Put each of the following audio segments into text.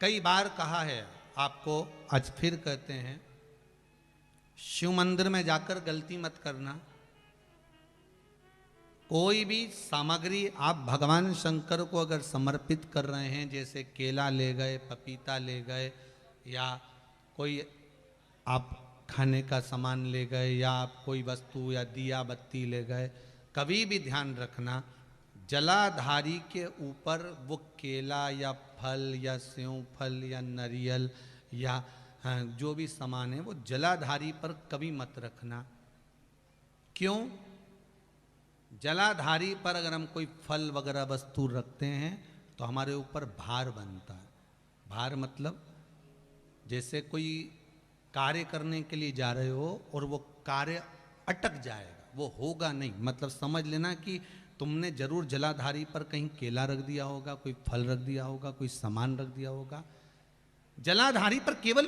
कई बार कहा है आपको, आज फिर कहते हैं, शिव मंदिर में जाकर गलती मत करना। कोई भी सामग्री आप भगवान शंकर को अगर समर्पित कर रहे हैं, जैसे केला ले गए, पपीता ले गए, या कोई आप खाने का सामान ले गए, या आप कोई वस्तु या दिया बत्ती ले गए, कभी भी ध्यान रखना जलाधारी के ऊपर वो केला या फल या सेव फल या नारियल या जो भी सामान है वो जलाधारी पर कभी मत रखना। क्यों? जलाधारी पर अगर हम कोई फल वगैरह वस्तु रखते हैं तो हमारे ऊपर भार बनता है। भार मतलब जैसे कोई कार्य करने के लिए जा रहे हो और वो कार्य अटक जाएगा, वो होगा नहीं। मतलब समझ लेना कि तुमने जरूर जलाधारी पर कहीं केला रख दिया होगा, कोई फल रख दिया होगा, कोई सामान रख दिया होगा। जलाधारी पर केवल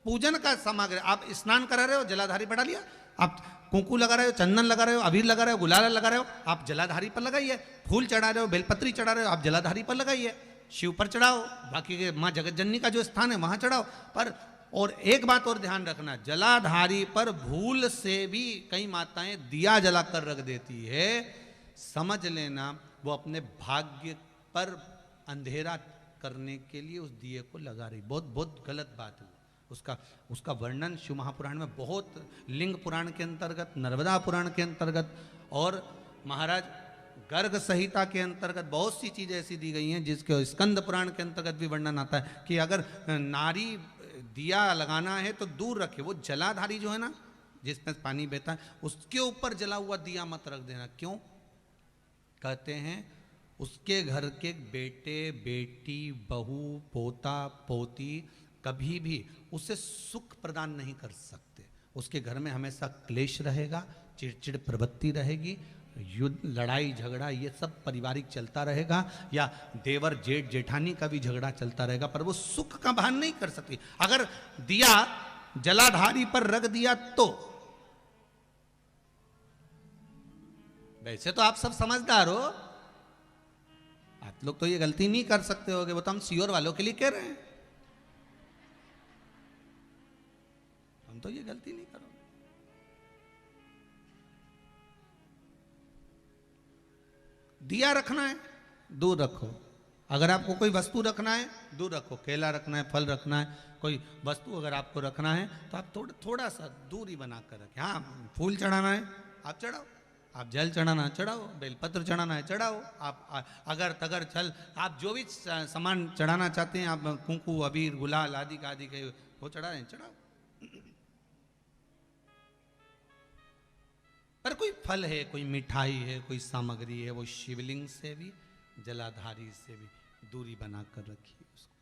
पूजन का सामग्री, आप स्नान करा रहे हो जलाधारी पर डालिए, आप कुंकू लगा रहे हो, चंदन लगा रहे हो, अबीर लगा रहे हो, गुलाल लगा रहे हो, आप जलाधारी पर लगाइए। फूल चढ़ा रहे हो, बेलपत्री चढ़ा रहे हो, आप जलाधारी पर लगाइए। शिव पर चढ़ाओ, बाकी के माँ जगत जननी का जो स्थान है वहां चढ़ाओ। पर और एक बात और ध्यान रखना, जलाधारी पर भूल से भी कई माताएं दिया जलाकर रख देती है, समझ लेना वो अपने भाग्य पर अंधेरा करने के लिए उस दिए को लगा रही। बहुत बहुत गलत बात है। उसका वर्णन शिव महापुराण में बहुत, लिंग पुराण के अंतर्गत, नर्मदा पुराण के अंतर्गत और महाराज गर्ग संहिता के अंतर्गत बहुत सी चीजें ऐसी दी गई हैं, जिसके स्कंद पुराण के अंतर्गत भी वर्णन आता है कि अगर नारी दिया लगाना है तो दूर रखे। वो जलाधारी जो है ना, जिसमें पानी बहता है, उसके ऊपर जला हुआ दिया मत रख देना। क्यों? कहते हैं उसके घर के बेटे बेटी बहू पोता पोती कभी भी उसे सुख प्रदान नहीं कर सकते। उसके घर में हमेशा क्लेश रहेगा, चिड़चिड़ प्रवृत्ति रहेगी, युद्ध लड़ाई झगड़ा ये सब पारिवारिक चलता रहेगा, या देवर जेठ जेठानी का भी झगड़ा चलता रहेगा, पर वो सुख का भान नहीं कर सकती। अगर दिया जलाधारी पर रख दिया तो, वैसे तो आप सब समझदार हो, आप लोग तो ये गलती नहीं कर सकते होगे, वो तो हम सियोर वालों के लिए कह रहे हैं, हम तो ये गलती नहीं करोगे। दिया रखना है दूर रखो। अगर आपको कोई वस्तु रखना है दूर रखो, केला रखना है, फल रखना है, कोई वस्तु अगर आपको रखना है तो आप थोड़ा सा दूरी बनाकर रखें। हाँ, फूल चढ़ाना है आप चढ़ाओ, आप जल चढ़ाना है चढ़ाओ, बेलपत्र चढ़ाना है चढ़ाओ, आप अगर तगर छल आप जो भी सामान चढ़ाना चाहते हैं, आप कुंकू अबीर गुलाल आदि के वो चढ़ा रहे हैं चढ़ाओ। पर कोई फल है, कोई मिठाई है, कोई सामग्री है, वो शिवलिंग से भी जलाधारी से भी दूरी बनाकर रखिए उसको।